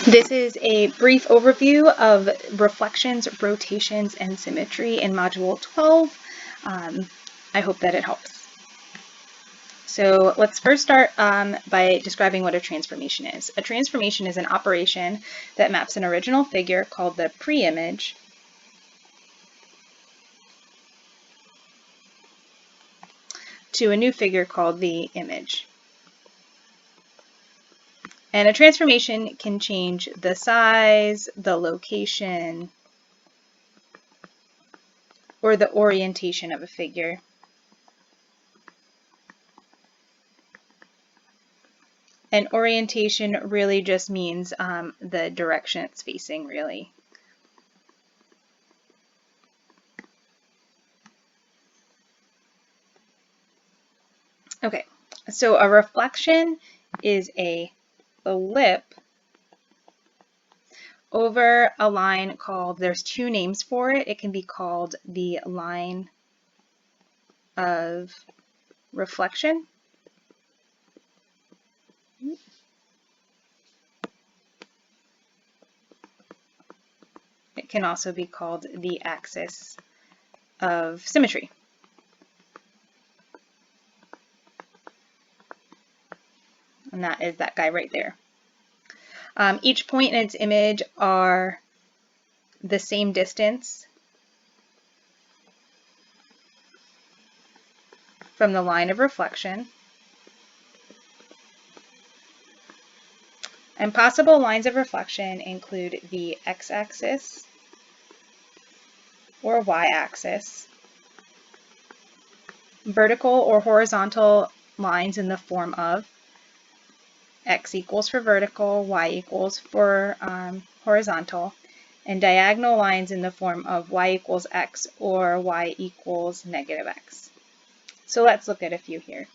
This is a brief overview of reflections, rotations, and symmetry in Module 12. I hope that it helps. So let's first start by describing what a transformation is. A transformation is an operation that maps an original figure called the preimage to a new figure called the image. And a transformation can change the size, the location, or the orientation of a figure. And orientation really just means the direction it's facing, really. Okay, so a reflection is a blip over a line called, there's two names for it. It can be called the line of reflection. It can also be called the axis of symmetry. And that is that guy right there. Each point in its image are the same distance from the line of reflection. And possible lines of reflection include the x-axis or y-axis, vertical or horizontal lines in the form of x equals for vertical, y equals for horizontal, and diagonal lines in the form of y equals x or y equals negative x. So let's look at a few here.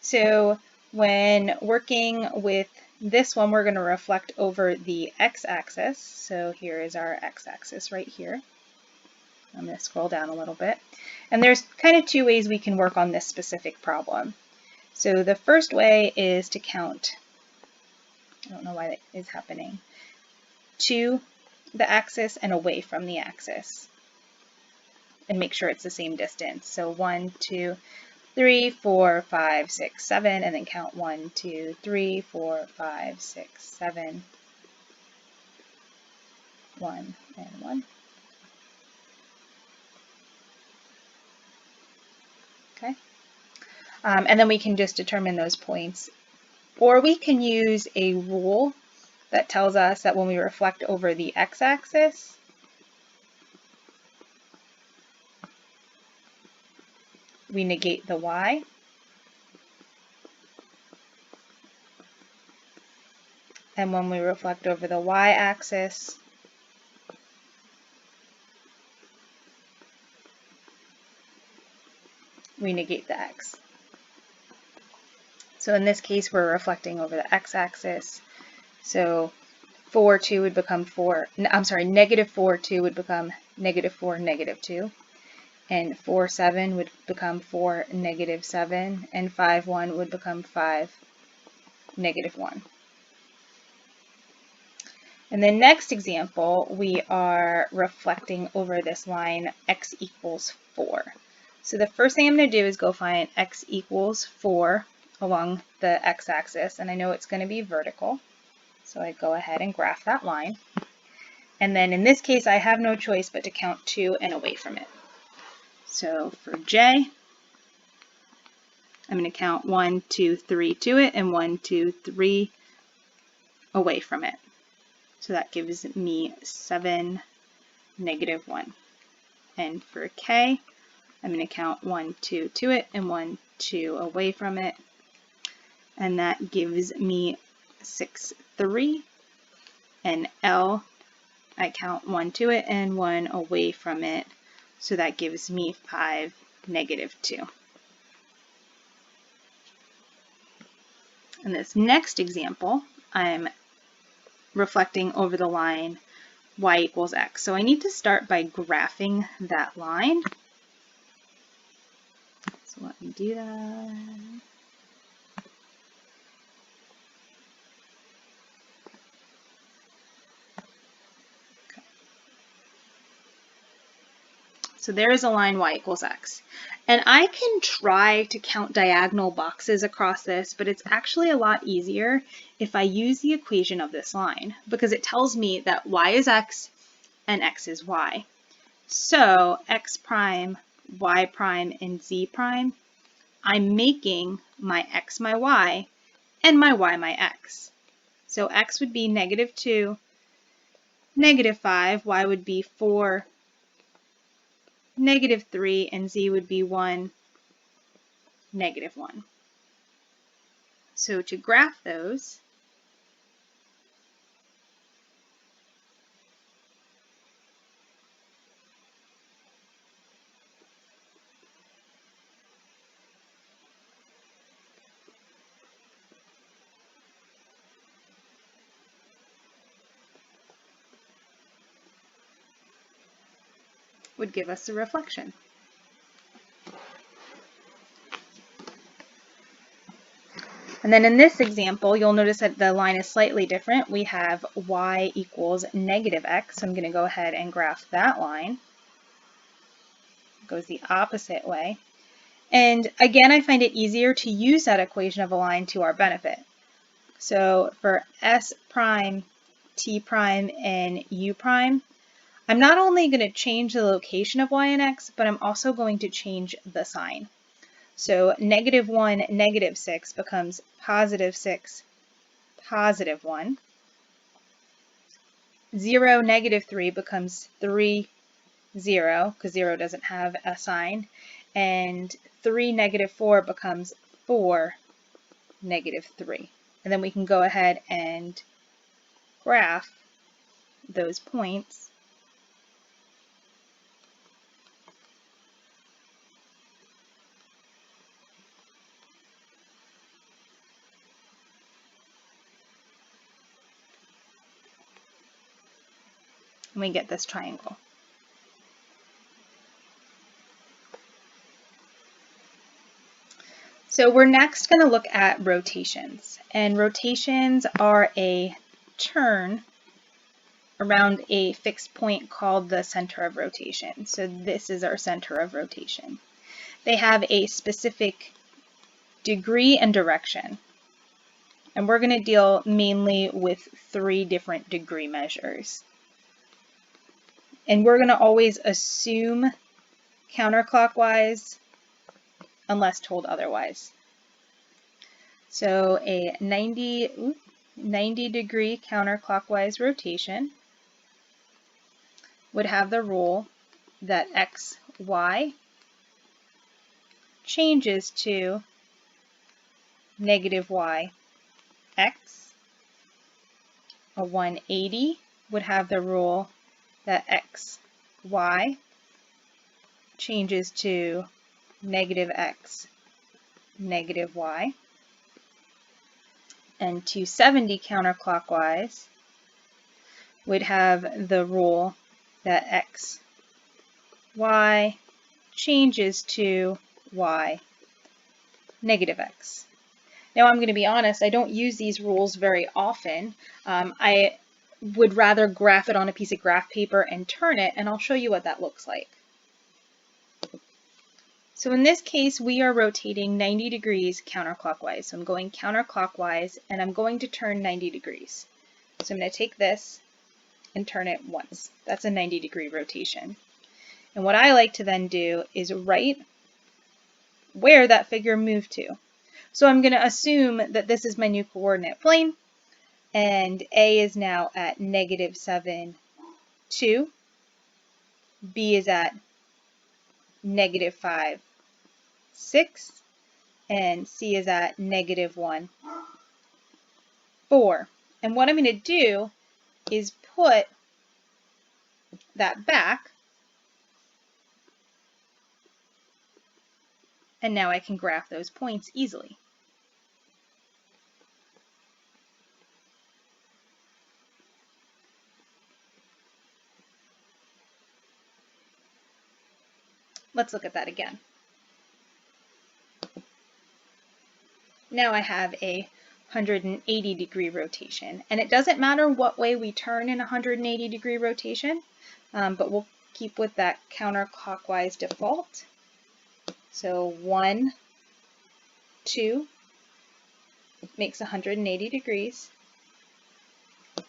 So when working with this one, we're going to reflect over the x-axis. So here is our x-axis right here. I'm going to scroll down a little bit. And there's kind of two ways we can work on this specific problem. So the first way is to count, I don't know why that is happening, to the axis and away from the axis, and make sure it's the same distance. So 1, 2, 3, 4, 5, 6, 7, and then count 1, 2, 3, 4, 5, 6, 7, 1, and 1. Okay. And then we can just determine those points. Or we can use a rule that tells us that when we reflect over the x-axis, we negate the y. And when we reflect over the y-axis, we negate the x. So in this case, we're reflecting over the x-axis. So 4, 2 would become 4, I'm sorry, negative 4, 2 would become negative 4, negative 2. And 4, 7 would become 4, negative 7. And 5, 1 would become 5, negative 1. In the next example, we are reflecting over this line x equals 4. So the first thing I'm going to do is go find x equals 4 along the x-axis, and I know it's going to be vertical. So I go ahead and graph that line. And then in this case, I have no choice but to count 2 and away from it. So for J, I'm going to count 1, 2, 3 to it, and 1, 2, 3 away from it. So that gives me 7, negative 1. And for K, I'm going to count 1, 2 to it, and 1, 2 away from it. And that gives me 6, 3. And L, I count 1 to it and 1 away from it. So that gives me 5, negative 2. In this next example, I'm reflecting over the line y equals x. So I need to start by graphing that line. So let me do that. So there is a line y equals x. And I can try to count diagonal boxes across this, but it's actually a lot easier if I use the equation of this line, because it tells me that y is x and x is y. So x prime, y prime, and z prime, I'm making my x my y and my y my x. So x would be -2, -5, y would be 4, -3, and z would be 1, -1. So to graph those, would give us a reflection. And then in this example, you'll notice that the line is slightly different. We have y equals -x. So I'm going to go ahead and graph that line. It goes the opposite way. And again, I find it easier to use that equation of a line to our benefit. So for s prime, t prime, and u prime, I'm not only going to change the location of y and x, but I'm also going to change the sign. So -1, -6 becomes +6, +1. 0, -3 becomes 3, 0, because 0 doesn't have a sign. And 3, -4 becomes 4, -3. And then we can go ahead and graph those points. And we get this triangle. So we're next going to look at rotations. And rotations are a turn around a fixed point called the center of rotation. So this is our center of rotation. They have a specific degree and direction. And we're going to deal mainly with 3 different degree measures. And we're going to always assume counterclockwise unless told otherwise. So a 90 degree counterclockwise rotation would have the rule that xy changes to -y x. A 180 would have the rule that xy changes to -x, -y. And 270 counterclockwise would have the rule that xy changes to y, -x. Now I'm going to be honest, I don't use these rules very often. I would rather graph it on a piece of graph paper and turn it, and I'll show you what that looks like. So in this case, we are rotating 90 degrees counterclockwise. So I'm going counterclockwise, and I'm going to turn 90 degrees. So I'm going to take this and turn it once. That's a 90-degree rotation. And what I like to then do is write where that figure moved to. So I'm going to assume that this is my new coordinate plane, and A is now at -7, 2. B is at -5, 6. And C is at -1, 4. And what I'm going to do is put that back, and now I can graph those points easily. Let's look at that again. Now I have a 180-degree rotation, and it doesn't matter what way we turn in a 180-degree rotation, but we'll keep with that counterclockwise default. So 1, 2 makes 180 degrees.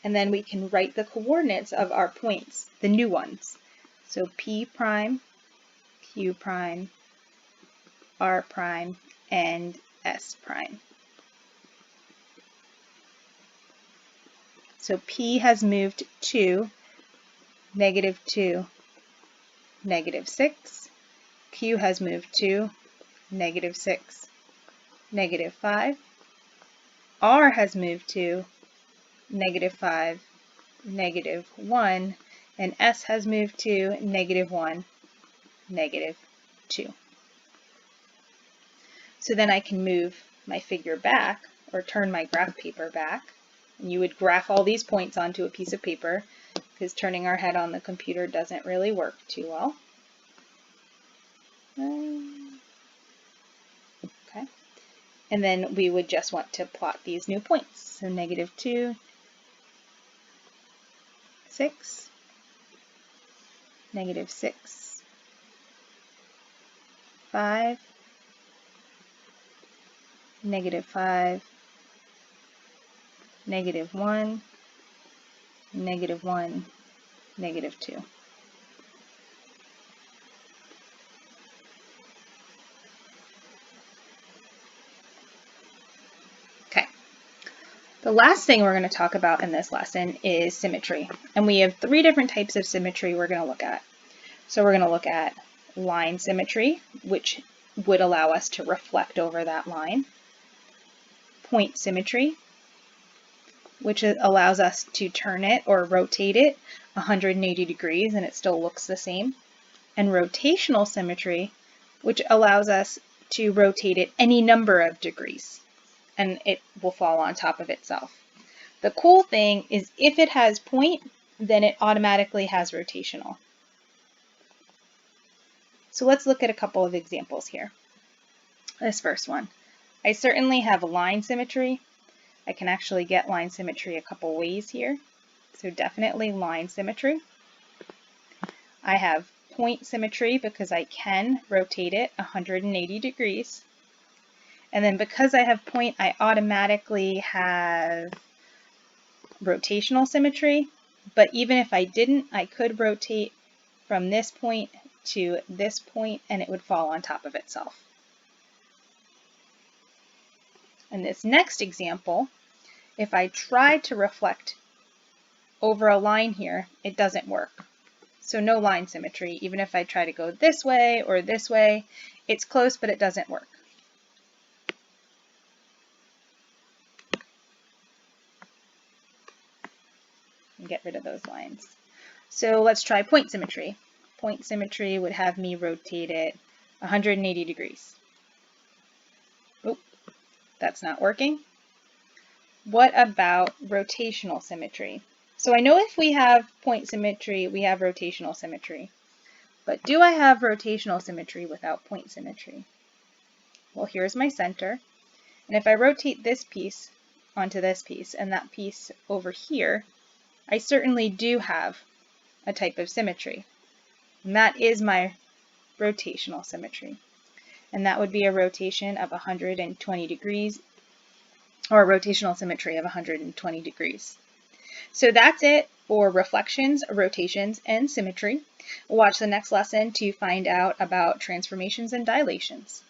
And then we can write the coordinates of our points, the new ones. So P prime, Q prime, R prime, and S prime. So P has moved to -2, -6. Q has moved to -6, -5. R has moved to -5, -1, and S has moved to -1, -2. So then I can move my figure back, or turn my graph paper back. And you would graph all these points onto a piece of paper, because turning our head on the computer doesn't really work too well. Okay. And then we would just want to plot these new points. So -2, 6, -6, 5, -5, -1, -1, -2. Okay. The last thing we're going to talk about in this lesson is symmetry. And we have 3 different types of symmetry we're going to look at. So we're going to look at line symmetry, which would allow us to reflect over that line. Point symmetry, which allows us to turn it or rotate it 180 degrees and it still looks the same. And rotational symmetry, which allows us to rotate it any number of degrees and it will fall on top of itself. The cool thing is if it has point, then it automatically has rotational. So let's look at a couple of examples here. This first one. I certainly have line symmetry. I can actually get line symmetry a couple ways here. So definitely line symmetry. I have point symmetry because I can rotate it 180 degrees. And then because I have point, I automatically have rotational symmetry. But even if I didn't, I could rotate from this point to this point and it would fall on top of itself. In this next example, if I try to reflect over a line here, it doesn't work. So no line symmetry. Even if I try to go this way or this way, it's close, but it doesn't work. And get rid of those lines. So let's try point symmetry. Point symmetry would have me rotate it 180 degrees. Oh, that's not working. What about rotational symmetry? So I know if we have point symmetry, we have rotational symmetry. But do I have rotational symmetry without point symmetry? Well, here's my center. And if I rotate this piece onto this piece and that piece over here, I certainly do have a type of symmetry. And that is my rotational symmetry. And that would be a rotation of 120 degrees, or a rotational symmetry of 120 degrees. So that's it for reflections, rotations, and symmetry. Watch the next lesson to find out about transformations and dilations.